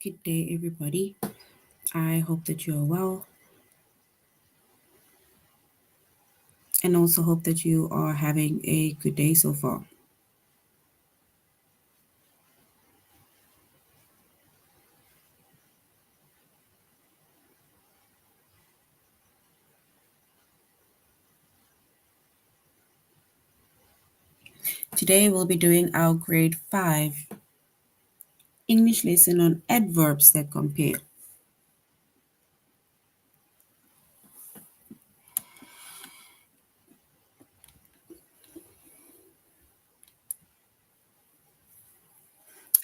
Good day, everybody. I hope that you are well and also hope that you are having a good day so far. Today, we'll be doing our grade 5 English lesson on adverbs that compare.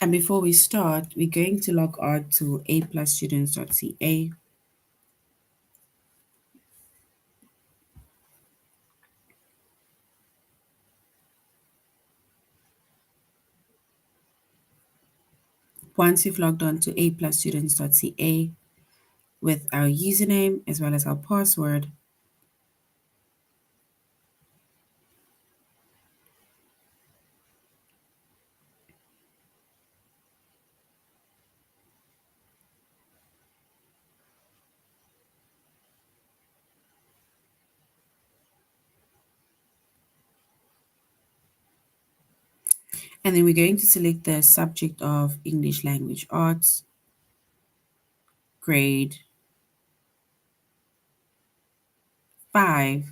And before we start, we're going to log on to aplusstudents.ca. Once you've logged on to aplusstudents.ca with our username as well as our password, and then we're going to select the subject of English Language Arts, grade 5.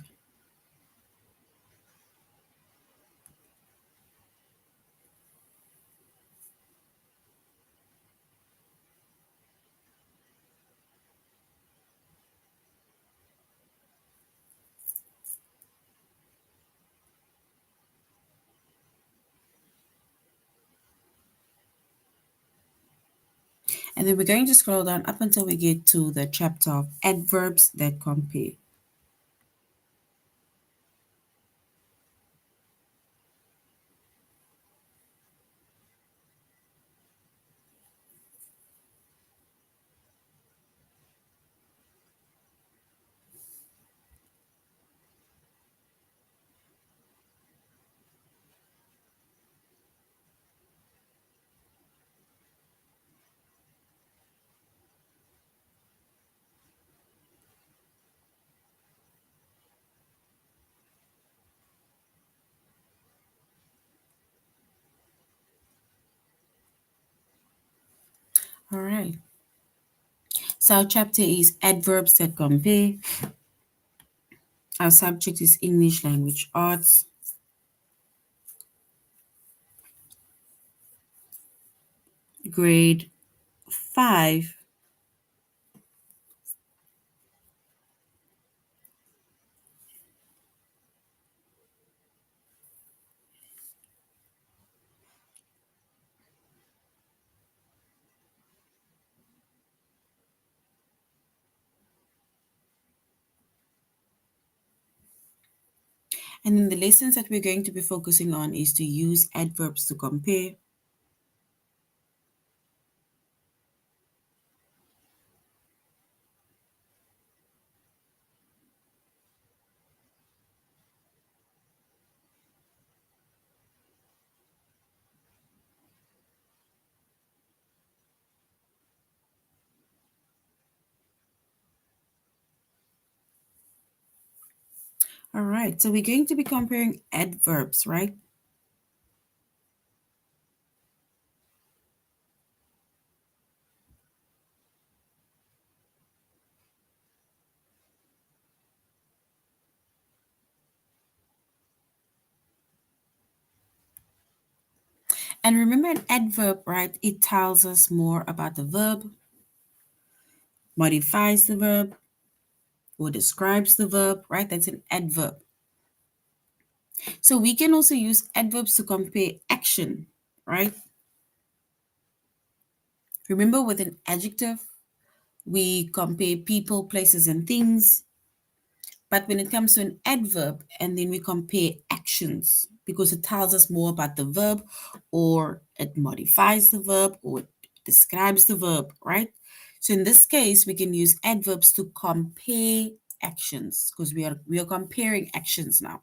And then we're going to scroll down up until we get to the chapter of adverbs that compare. All right. So our chapter is adverbs that compare. Our subject is English Language Arts. Grade 5. And then the lessons that we're going to be focusing on is to use adverbs to compare. All right, so we're going to be comparing adverbs, right? And remember an adverb, right? It tells us more about the verb, modifies the verb, or describes the verb, right? That's an adverb. So we can also use adverbs to compare action, right? Remember with an adjective, we compare people, places, and things. But when it comes to an adverb, and then we compare actions because it tells us more about the verb, or it modifies the verb, or it describes the verb, right? So in this case, we can use adverbs to compare actions because we are comparing actions now.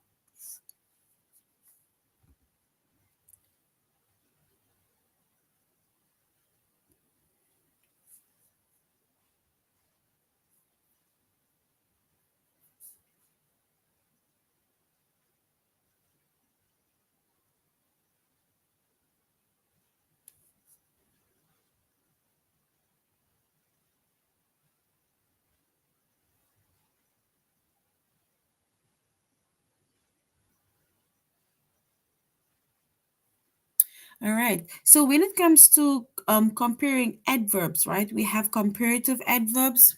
All right. So when it comes to comparing adverbs, right, we have comparative adverbs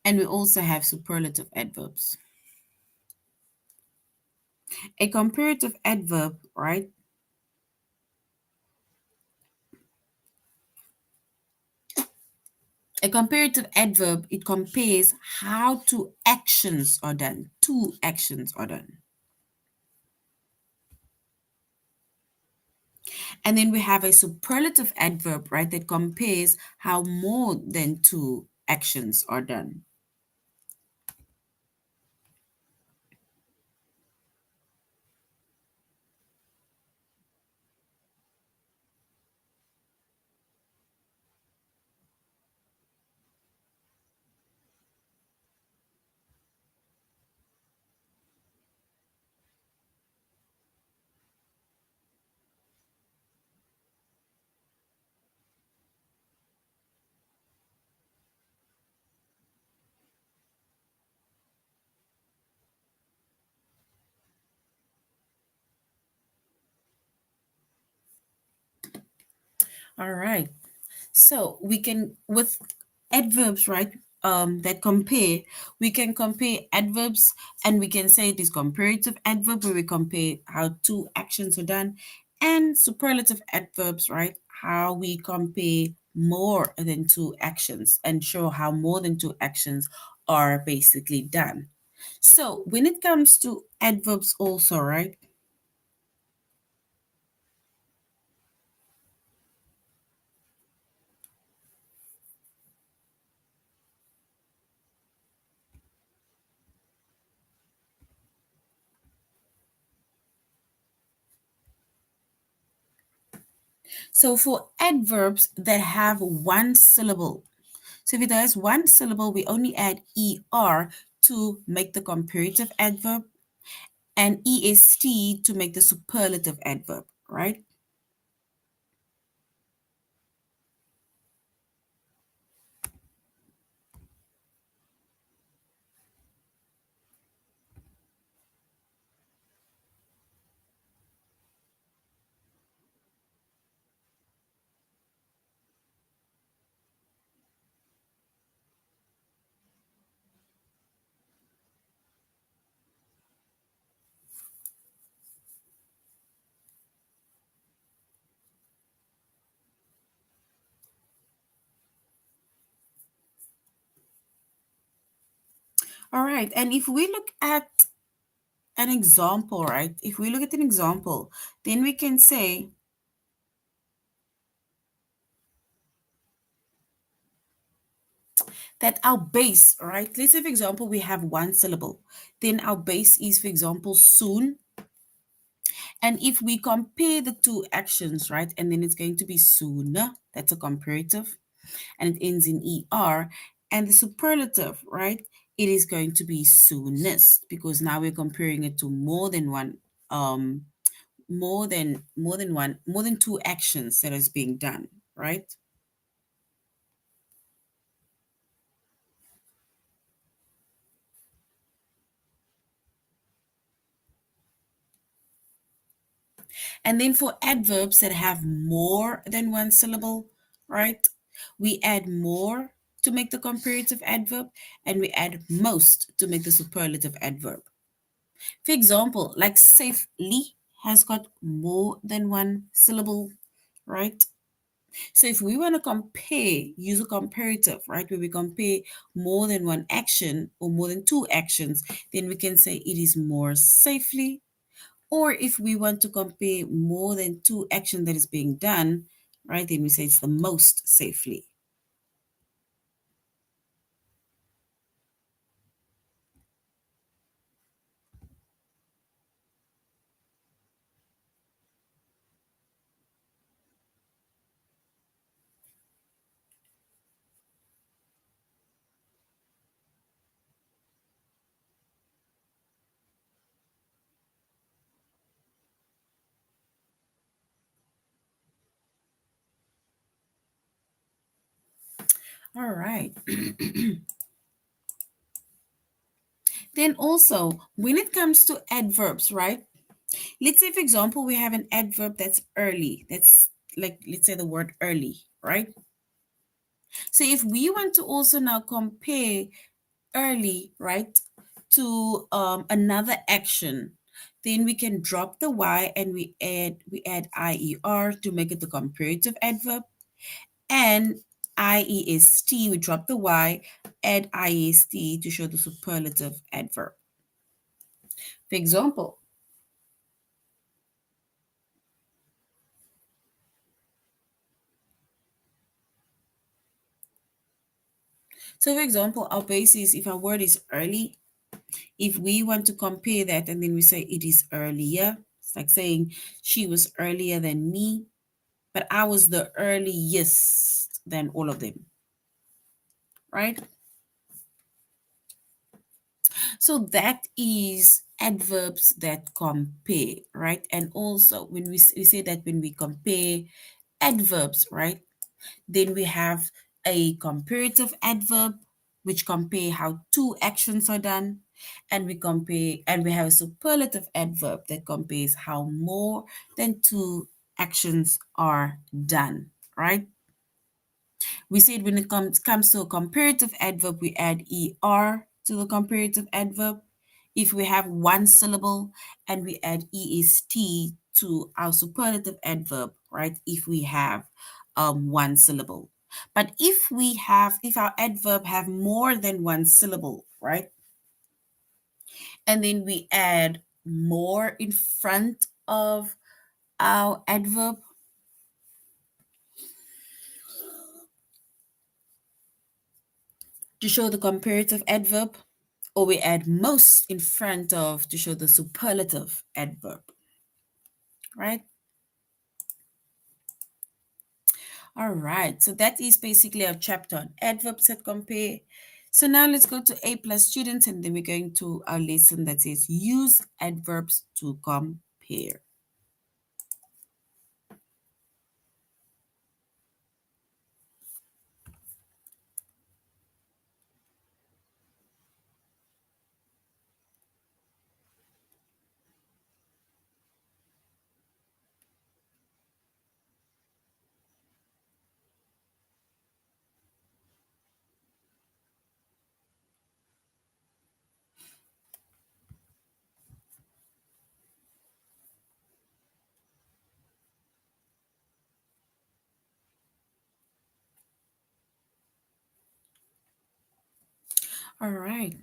and we also have superlative adverbs. A comparative adverb, right, a comparative adverb, it compares how two actions are done. Two actions are done. And then we have a superlative adverb, right, that compares how more than two actions are done. All right. So we can, with adverbs, right, that compare, we can compare adverbs and we can say it is comparative adverb where we compare how two actions are done, and superlative adverbs, right, how we compare more than two actions and show how more than two actions are basically done. So when it comes to adverbs also, right, so for adverbs that have one syllable, so if it has one syllable, we only add er to make the comparative adverb and est to make the superlative adverb, right? All right. And if we look at an example, right? If we look at an example, then we can say that our base, right? Let's say, for example, we have one syllable. Then our base is, for example, soon. And if we compare the two actions, right? And then it's going to be sooner. That's a comparative. And it ends in er. And the superlative, right? It is going to be soonest because now we're comparing it to more than one, more than two actions that is being done, right? And then for adverbs that have more than one syllable, right? We add more to make the comparative adverb and we add most to make the superlative adverb. For example, like safely has got more than one syllable, right? So if we want to compare, use a comparative, right, where we compare more than one action or more than two actions, then we can say it is more safely. Or if we want to compare more than two actions that is being done, right, then we say it's the most safely. All right. Then also, when it comes to adverbs, right? Let's say, for example, we have an adverb that's early. That's like, let's say the word early, right? So if we want to also now compare early, right, to another action, then we can drop the y and we add ier to make it the comparative adverb, and iest, we drop the y, add iest to show the superlative adverb. For example, our base is if our word is early, if we want to compare that and then we say it is earlier, it's like saying she was earlier than me, but I was the earliest than all of them, right? So that is adverbs that compare, right? And also when we say that when we compare adverbs, right, then we have a comparative adverb which compare how two actions are done, and we have a superlative adverb that compares how more than two actions are done, right? We said when it comes to a comparative adverb, we add er to the comparative adverb. If we have one syllable, and we add est to our superlative adverb, right? If we have one syllable. But if our adverb have more than one syllable, right? And then we add more in front of our adverb, to show the comparative adverb, or we add most in front of to show the superlative adverb, right? All right, so that is basically our chapter on adverbs that compare. So now let's go to A plus students, and then we're going to our lesson that says use adverbs to compare. All right.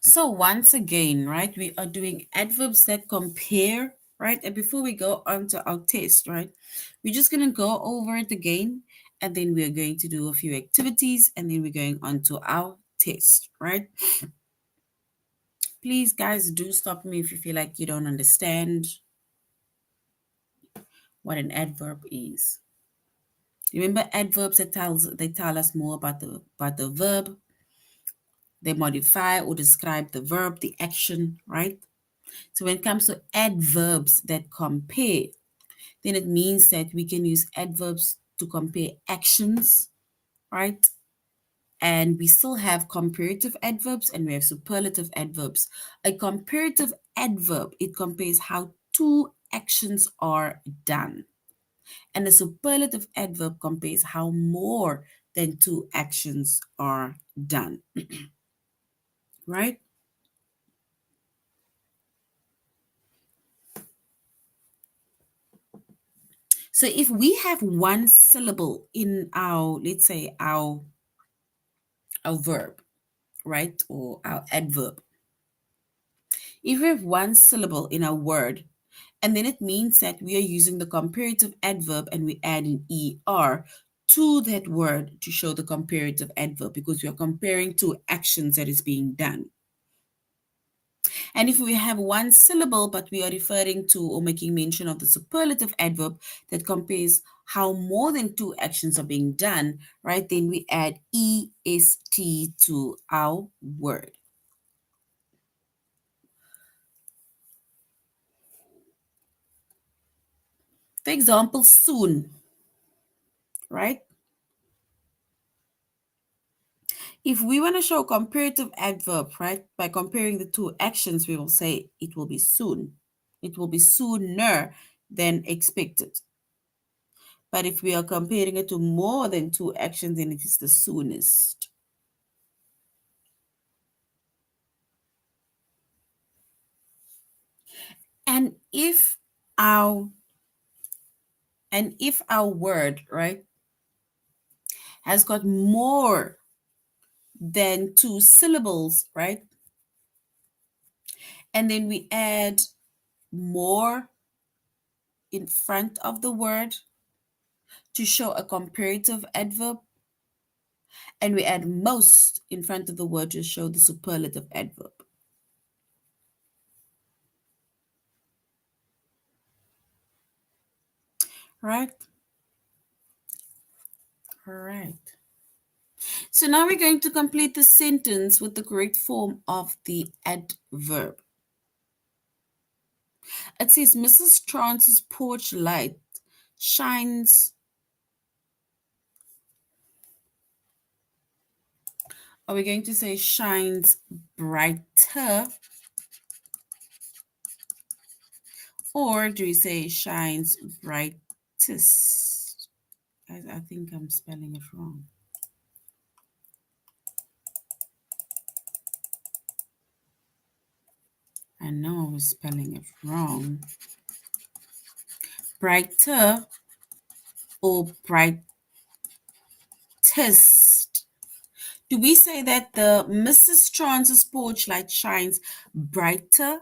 So once again, right, we are doing adverbs that compare, right? And before we go on to our test, right, we're just going to go over it again, and then we're going to do a few activities, and then we're going on to our test, right? Please, guys, do stop me if you feel like you don't understand what an adverb is. Remember, adverbs that they tell us more about the verb. They modify or describe the verb, the action, right? So when it comes to adverbs that compare, then it means that we can use adverbs to compare actions, right? And we still have comparative adverbs and we have superlative adverbs. A comparative adverb, it compares how two actions are done. And a superlative adverb compares how more than two actions are done, right? So if we have one syllable in our, let's say, our verb, right? Or our adverb. If we have one syllable in our word, and then it means that we are using the comparative adverb and we add an er to that word to show the comparative adverb because we are comparing two actions that is being done. And if we have one syllable, but we are referring to or making mention of the superlative adverb that compares how more than two actions are being done, right? Then we add est to our word. For example, soon, right? If we want to show comparative adverb, right, by comparing the two actions, we will say it will be soon. It will be sooner than expected. But if we are comparing it to more than two actions, then it is the soonest. And our if our word, right, has got more than two syllables, right? And then we add more in front of the word to show a comparative adverb, and we add most in front of the word to show the superlative adverb. Right? All right. So now we're going to complete the sentence with the correct form of the adverb. It says Mrs. Trance's porch light shines. Are we going to say shines brighter? Or do we say shines brightest? I think I'm spelling it wrong. I know I was spelling it wrong. Brighter or brightest? Do we say that the Mrs. Trance's porch light shines brighter?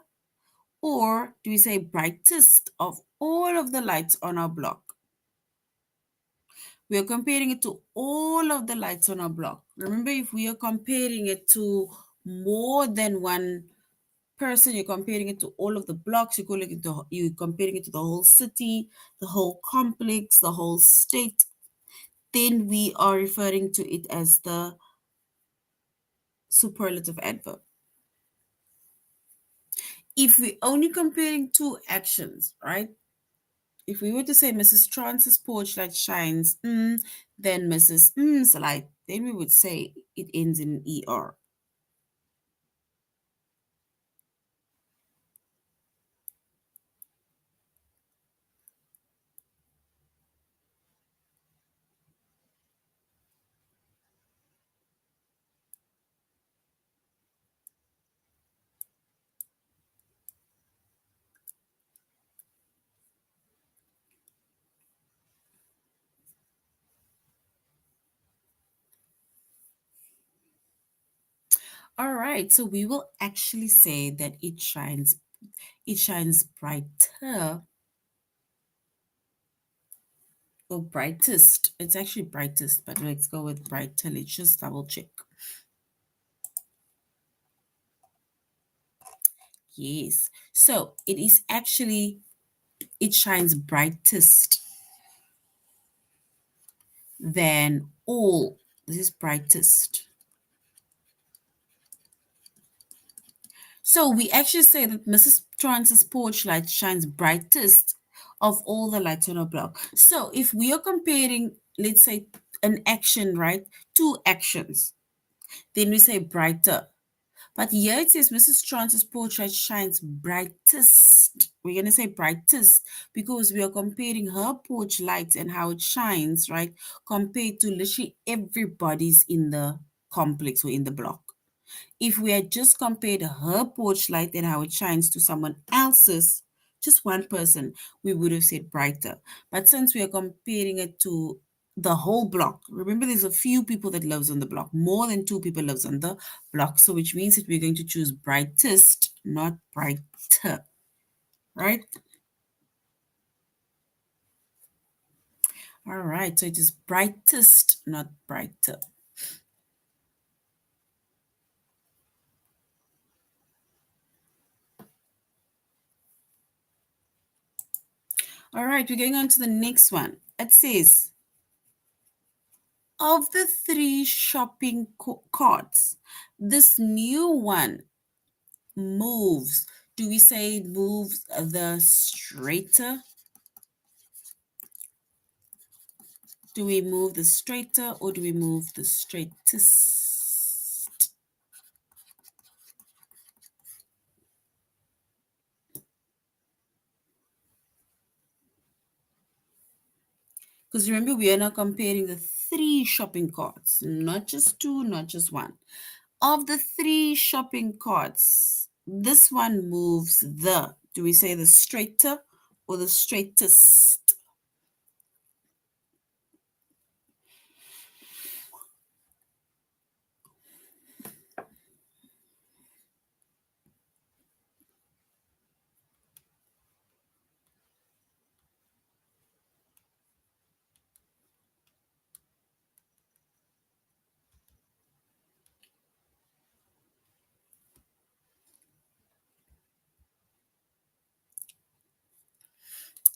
Or do we say brightest of all of the lights on our block? We are comparing it to all of the lights on our block. Remember, if we are comparing it to more than one person, you're comparing it to all of the blocks, you're comparing it to the whole city, the whole complex, the whole state, then we are referring to it as the superlative adverb. If we're only comparing two actions, right? If we were to say Mrs. Trance's porch light shines, then Mrs. M's light, then we would say it ends in ER. All right, so we will actually say that it shines brighter or brightest. It's actually brightest, but let's go with brighter. Let's just double check. Yes. So it shines brightest than all. This is brightest. So we actually say that Mrs. Trance's porch light shines brightest of all the lights on our block. So if we are comparing, let's say, an action, right? Two actions, then we say brighter. But here it says Mrs. Trance's porch light shines brightest. We're going to say brightest because we are comparing her porch lights and how it shines, right? Compared to literally everybody's in the complex or in the block. If we had just compared her porch light and how it shines to someone else's, just one person, we would have said brighter. But since we are comparing it to the whole block, remember there's a few people that lives on the block, more than two people lives on the block, so which means that we're going to choose brightest, not brighter, right? All right, so it is brightest, not brighter. All right, we're going on to the next one. It says, of the three shopping carts, this new one moves. Do we say it moves the straighter? Do we move the straighter or do we move the straightest? Because remember, we are now comparing the three shopping carts, not just two, not just one. Of the three shopping carts, this one moves the, do we say the straighter or the straightest?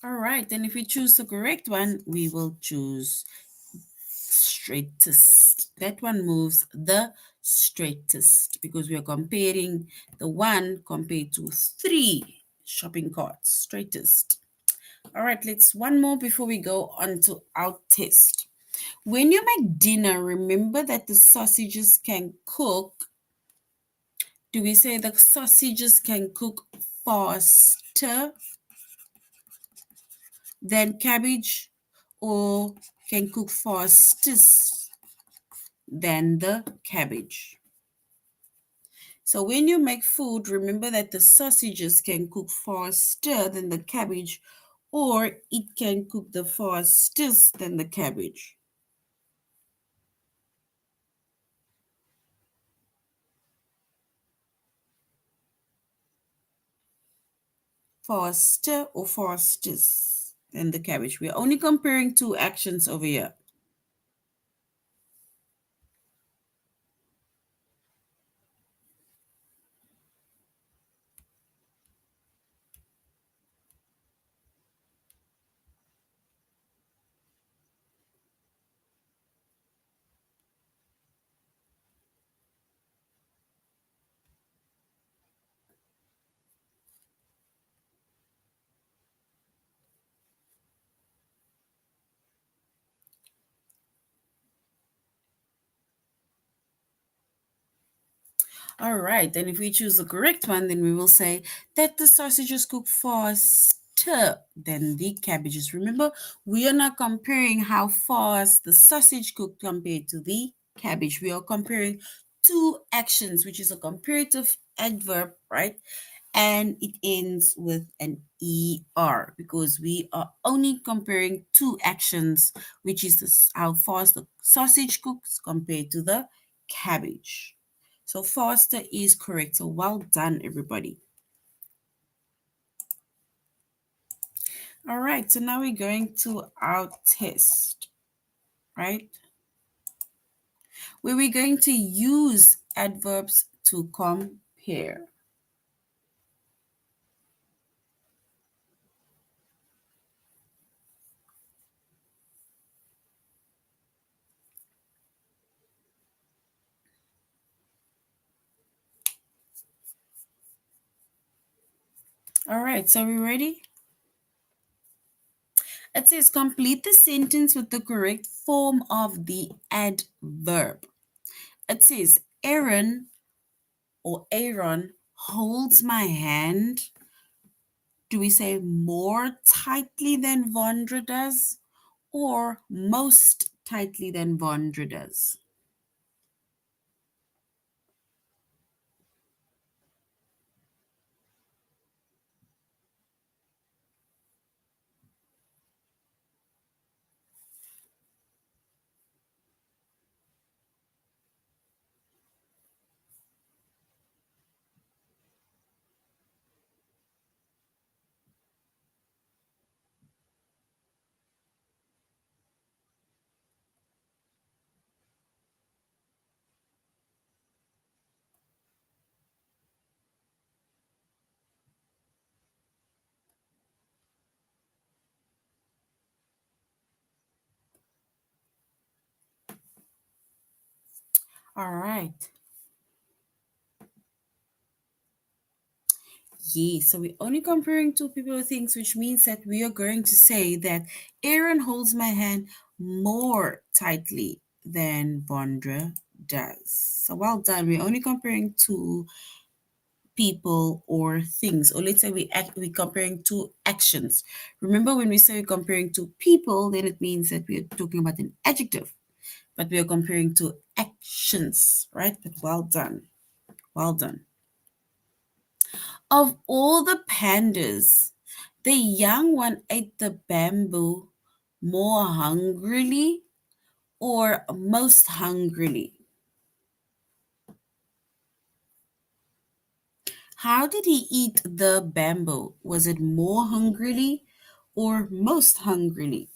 All right, then if we choose the correct one, we will choose straightest. That one moves the straightest because we are comparing the one compared to three shopping carts, straightest. All right, let's one more before we go on to our test. When you make dinner, remember that the sausages can cook. Do we say the sausages can cook faster than cabbage or can cook fastest than the cabbage? So when you make food, remember that the sausages can cook faster than the cabbage or it can cook the fastest than the cabbage. Faster or fastest than the cabbage. We're only comparing two actions over here. All right, then if we choose the correct one, then we will say that the sausages cook faster than the cabbages. Remember, we are not comparing how fast the sausage cooked compared to the cabbage. We are comparing two actions, which is a comparative adverb, right? And it ends with an er because we are only comparing two actions, which is how fast the sausage cooks compared to the cabbage. So faster is correct. So well done, everybody. All right, so now we're going to our test, right? Where we're going to use adverbs to compare. All right, so we ready? It says complete the sentence with the correct form of the adverb. It says Aaron holds my hand. Do we say more tightly than Vondra does or most tightly than Vondra does? All right. Yes, so we're only comparing two people or things, which means that we are going to say that Aaron holds my hand more tightly than Vondra does. So well done. We're only comparing two people, or things. Or let's say we're comparing two actions. Remember, when we say we're comparing two people, then it means that we're talking about an adjective, but we are comparing two actions, right? But well done. Well done. Of all the pandas, the young one ate the bamboo more hungrily or most hungrily? How did he eat the bamboo? Was it more hungrily or most hungrily?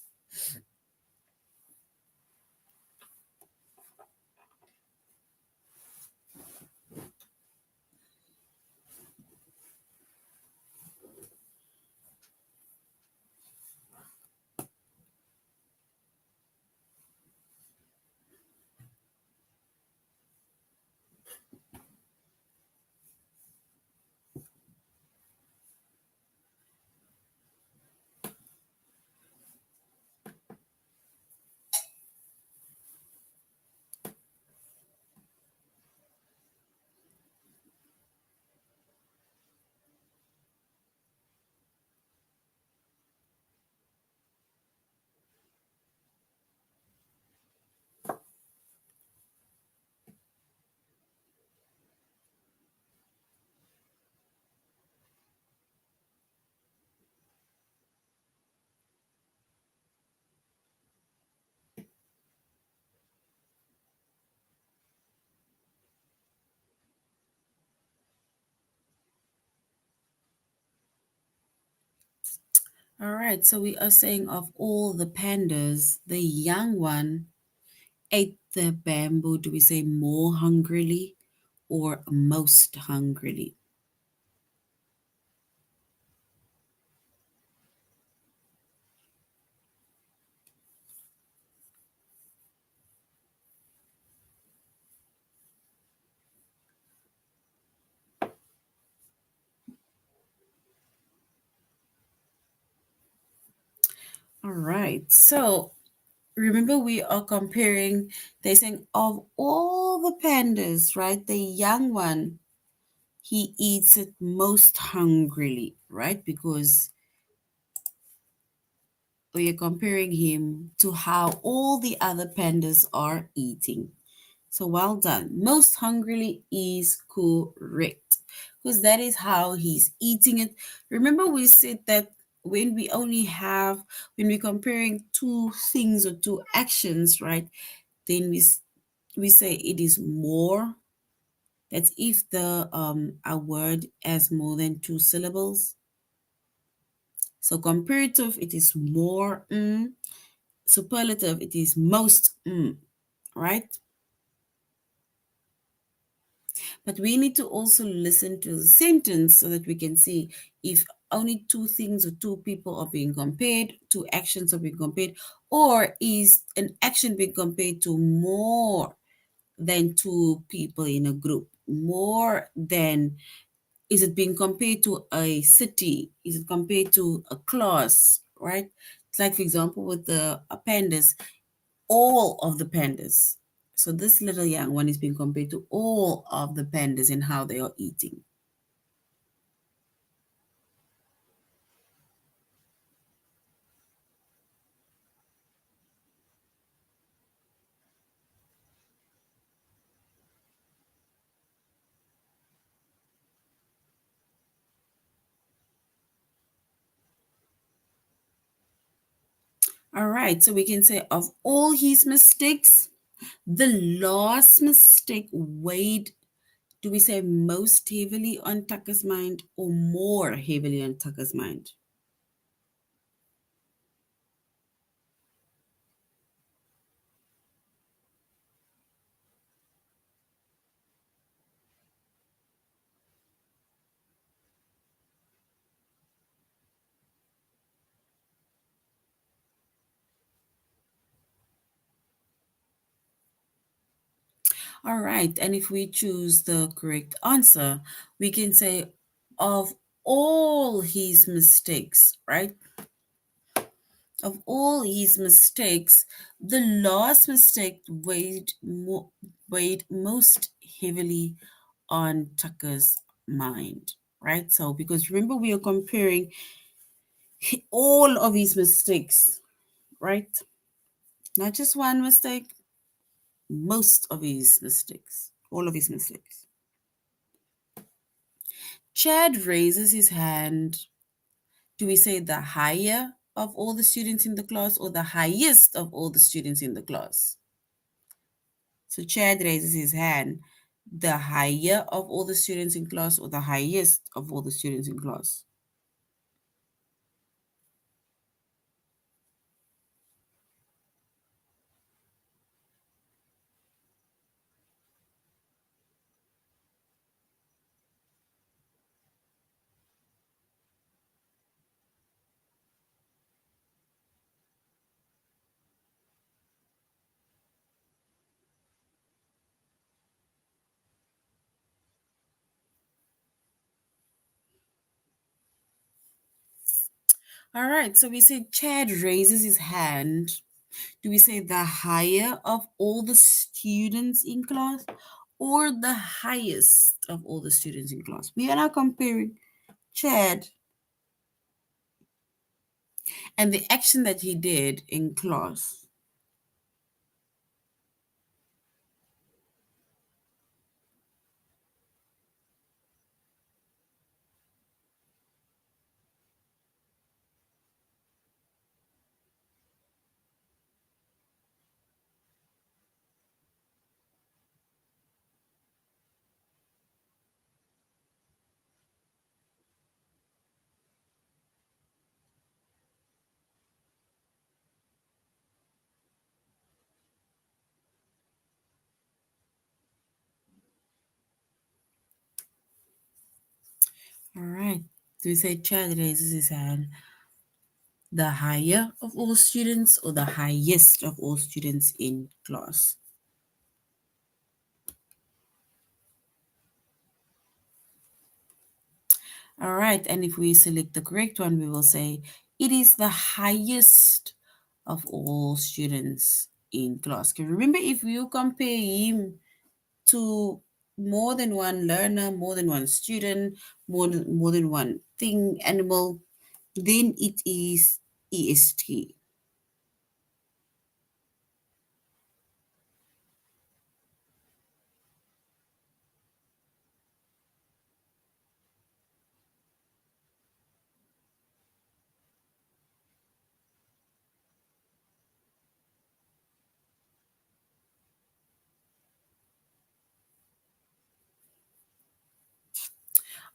All right, so we are saying of all the pandas, the young one ate the bamboo. Do we say more hungrily or most hungrily? All right, so remember we are comparing, they're saying of all the pandas, right? The young one, he eats it most hungrily, right? Because we are comparing him to how all the other pandas are eating. So well done. Most hungrily is correct because that is how he's eating it. Remember, we said that when we only have, when we're comparing two things or two actions, right? Then we say it is more. That's if the a word has more than two syllables. So comparative, it is more. Superlative, it is most. Right? But we need to also listen to the sentence so that we can see if only two things or two people are being compared, two actions are being compared, or is an action being compared to more than two people in a group? More than, is it being compared to a city? Is it compared to a class? Right? It's like, for example, with the pandas, all of the pandas. So this little young one is being compared to all of the pandas and how they are eating. All right, so we can say of all his mistakes, the last mistake weighed, do we say most heavily on Tucker's mind or more heavily on Tucker's mind? All right, and if we choose the correct answer, we can say of all his mistakes, right? Of all his mistakes, the last mistake weighed most heavily on Tucker's mind, right? So, because remember, we are comparing all of his mistakes, right? Not just one mistake, most of his mistakes, all of his mistakes. Chad raises his hand. Do we say the higher of all the students in the class or the highest of all the students in the class? So Chad raises his hand. The higher of all the students in class or the highest of all the students in class? All right, so we say Chad raises his hand. Do we say the higher of all the students in class or the highest of all the students in class? We are now comparing Chad and the action that he did in class. All right. Do we say Chad raises his hand? The higher of all students or the highest of all students in class? All right. And if we select the correct one, we will say it is the highest of all students in class. Okay, remember, if you compare him to more than one learner, more than one student, more than one thing, animal, then it is EST.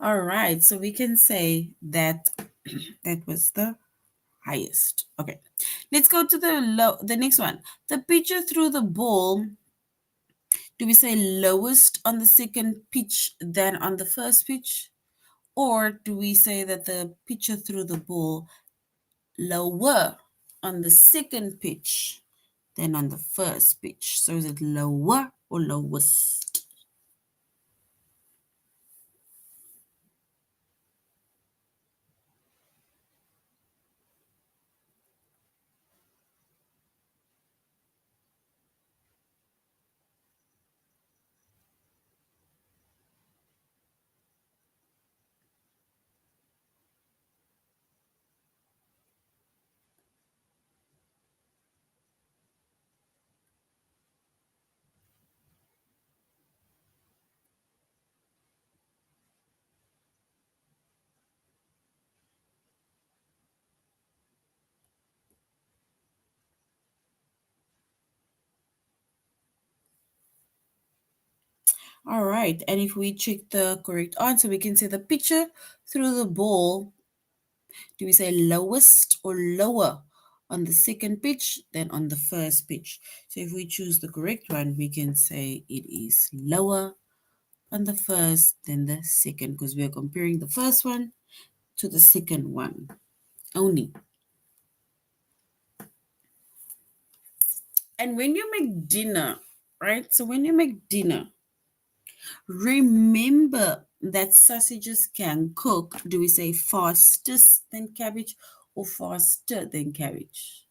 All right, so we can say that that was the highest. Okay, let's go to the next one. The pitcher threw the ball. Do we say lowest on the second pitch than on the first pitch? Or do we say that the pitcher threw the ball lower on the second pitch than on the first pitch? So is it lower or lowest? All right, and if we check the correct answer, we can say the pitcher threw the ball. Do we say lowest or lower on the second pitch than on the first pitch? So if we choose the correct one, we can say it is lower on the first than the second, because we are comparing the first one to the second one only. And when you make dinner, right? So when you make dinner, remember that sausages can cook. Do we say fastest than cabbage or faster than cabbage?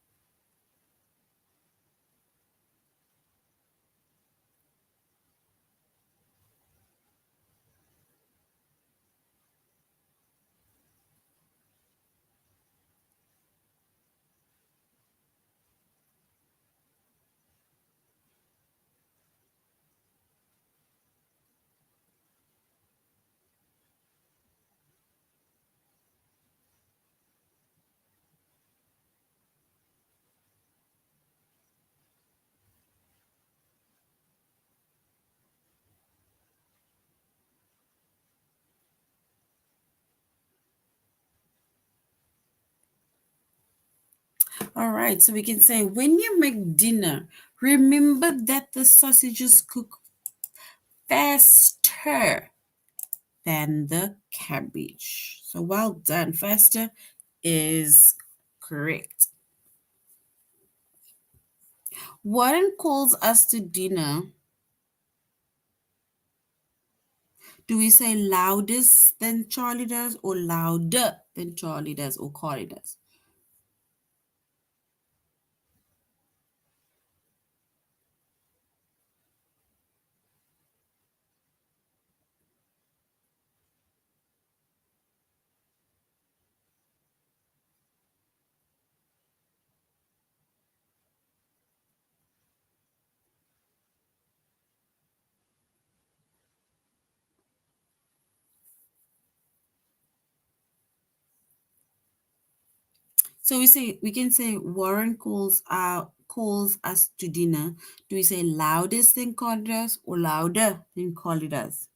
All right, so we can say when you make dinner, remember that the sausages cook faster than the cabbage. So well done. Faster is correct. Warren calls us to dinner. Do we say loudest than Charlie does or louder than Charlie does or Carly does? So we can say Warren calls us to dinner. Do we say loudest than Carly does or louder than Carly does?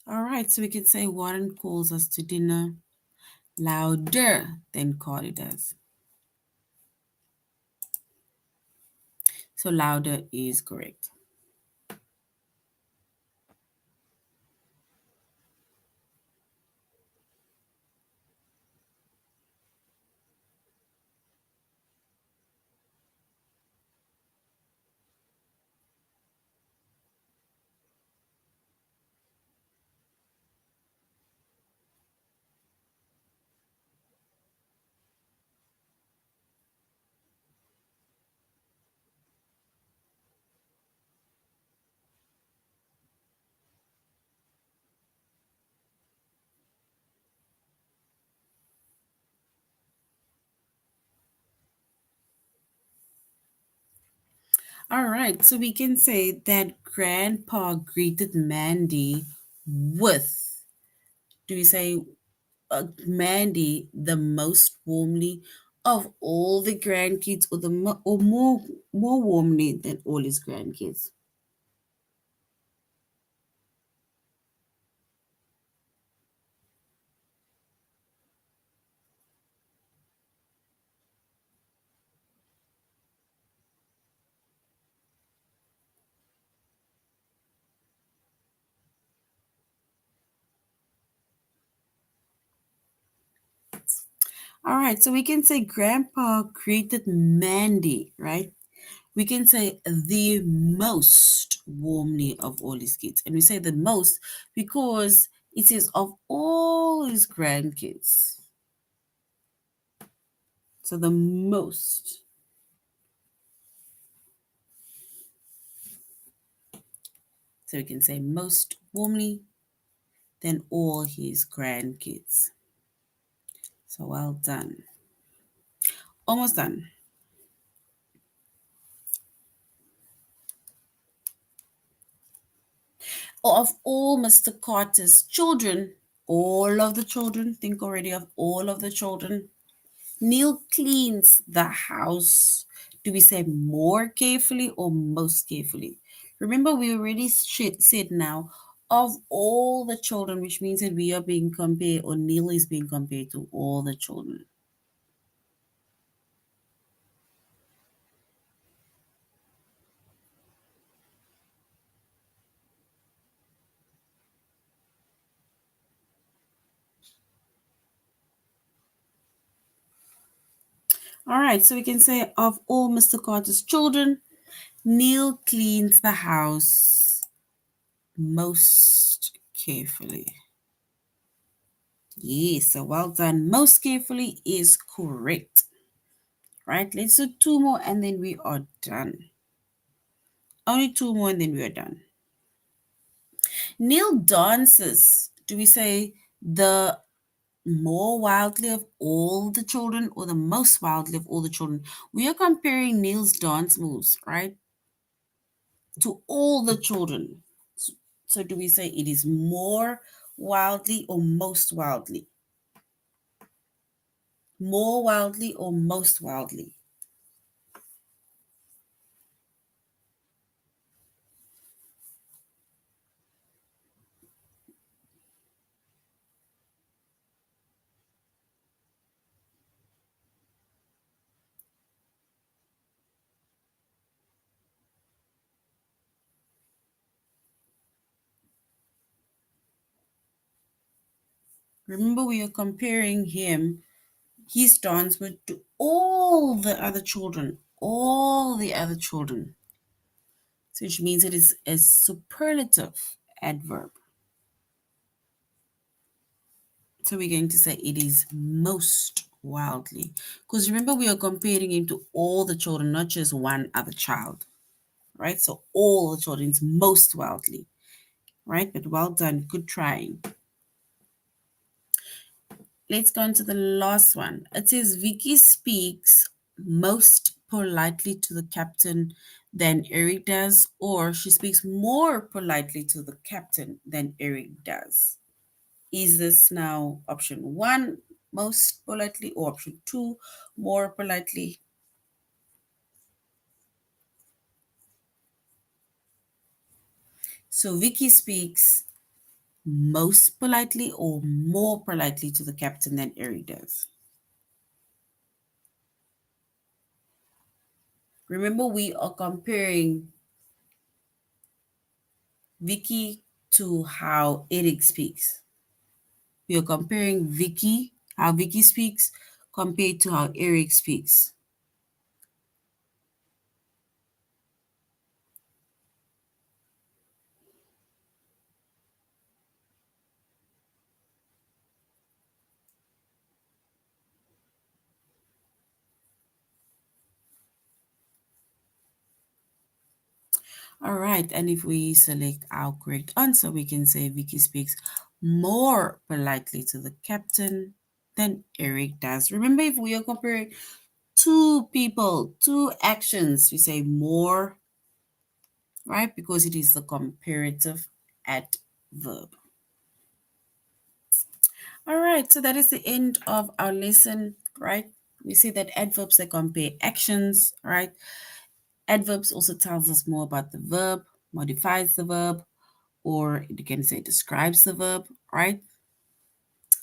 All right, so we can say Warren calls us to dinner louder than Carly does. So louder is correct. All right, so we can say that Grandpa greeted Mandy with, do we say Mandy the most warmly of all the grandkids, or or more warmly than all his grandkids? All right, so we can say Grandpa greeted Mandy, right? We can say the most warmly of all his kids. And we say the most because it says of all his grandkids. So the most. So we can say most warmly than all his grandkids. So well done. Almost done. Of all Mr. Carter's children, all of the children, think already of all of the children, Neil cleans the house. Do we say more carefully or most carefully? Remember, we already said now of all the children, which means that we are being compared, or Neil is being compared to all the children. All right, so we can say of all Mr. Carter's children, Neil cleans the house most carefully. Yes, so well done. Most carefully is correct. Right, let's do two more and then we are done. Only two more and then we are done. Neil dances. Do we say the more wildly of all the children or the most wildly of all the children? We are comparing Neil's dance moves, right, to all the children. So do we say it is more wildly or most wildly? More wildly or most wildly? Remember, we are comparing him, his dance with to all the other children, all the other children. So which means it is a superlative adverb. So we're going to say it is most wildly. Because remember, we are comparing him to all the children, not just one other child, right? So all the children is most wildly, right? But well done, good trying. Let's go on to the last one. It says Vicky speaks most politely to the captain than Eric does, or she speaks more politely to the captain than Eric does. Is this now option one, most politely, or option two, more politely? So Vicky speaks most politely or more politely to the captain than Eric does. Remember, we are comparing Vicky to how Eric speaks. We are comparing Vicky, how Vicky speaks, compared to how Eric speaks. All right, and if we select our correct answer, we can say Vicky speaks more politely to the captain than Eric does. Remember, if we are comparing two people, two actions, we say more, right? Because it is the comparative adverb. All right, so that is the end of our lesson, right? We see that adverbs they compare actions, right? Adverbs also tells us more about the verb, modifies the verb, or you can say describes the verb, right?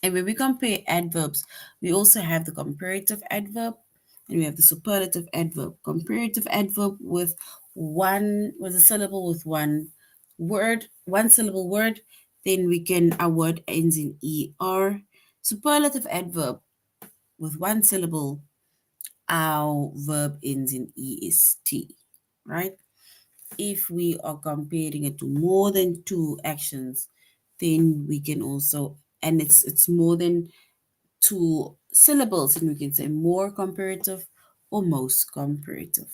And when we compare adverbs, we also have the comparative adverb and we have the superlative adverb. Comparative adverb with a syllable with one word, one syllable word, then we can our word ends in er. Superlative adverb with one syllable, our verb ends in est, right? If we are comparing it to more than two actions, then we can also, and it's more than two syllables, and we can say more comparative or most comparative.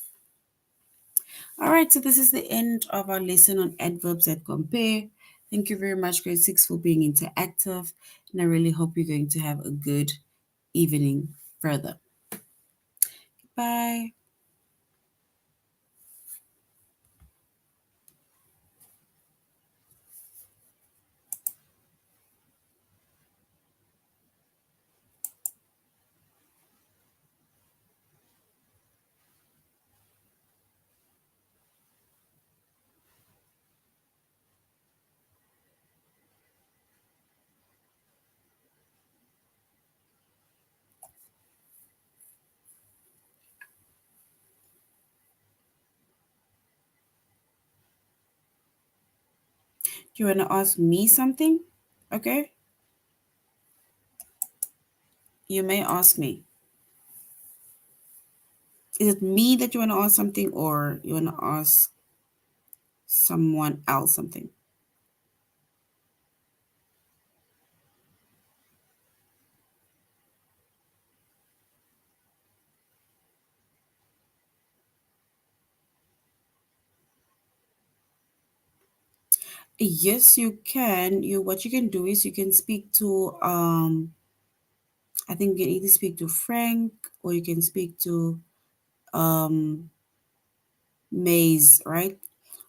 All right, so this is the end of our lesson on adverbs that compare. Thank you very much, grade 6, for being interactive, and I really hope you're going to have a good evening further. Bye. Do you want to ask me something? Okay, you may ask me. Is it me that you want to ask something, or you want to ask someone else something? Yes, you can. You what you can do is you can speak to I think you can either speak to Frank or you can speak to um Maze, right?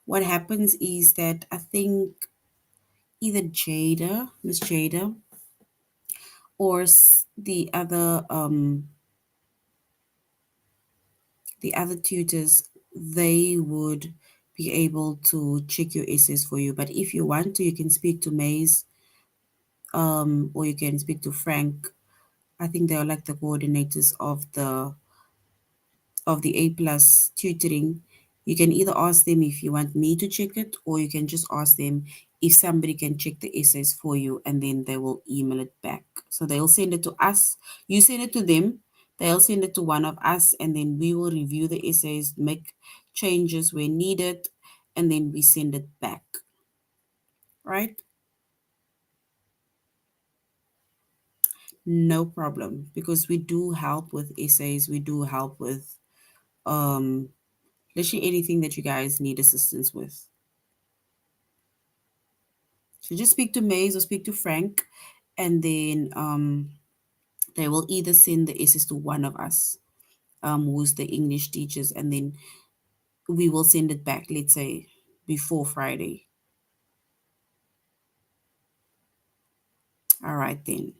What happens is that I think either Jada, Miss Jada, or the other tutors. They would be able to check your essays for you. But if you want to, you can speak to Maze, or you can speak to Frank. I think they are like the coordinators of the A plus tutoring. You can either ask them if you want me to check it, or you can just ask them if somebody can check the essays for you, and then they will email it back. So they'll send it to us, you send it to them, they'll send it to one of us, and then we will review the essays, make changes where needed, and then we send it back. Right? No problem, because we do help with essays, we do help with um literally anything that you guys need assistance with. So just speak to Maze or speak to Frank, and then they will either send the essays to one of us, who's the English teachers, and then we will send it back, let's say, before Friday. All right, then.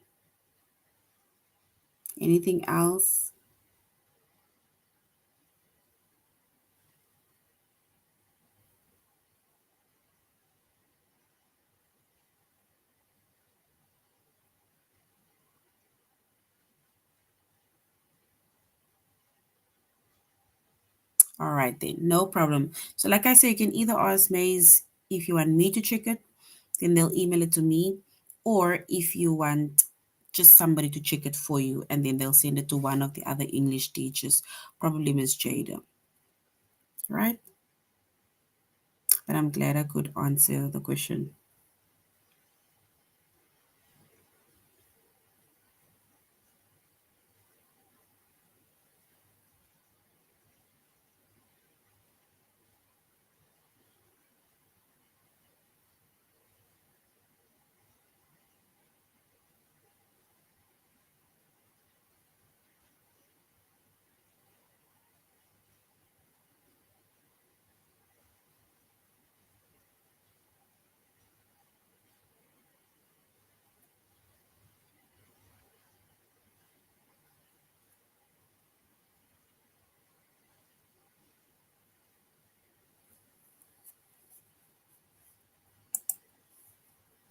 Anything else? All right, then. No problem. So, like I said, you can either ask Maze if you want me to check it, then they'll email it to me, or if you want just somebody to check it for you, and then they'll send it to one of the other English teachers, probably Miss Jada. Right? But I'm glad I could answer the question.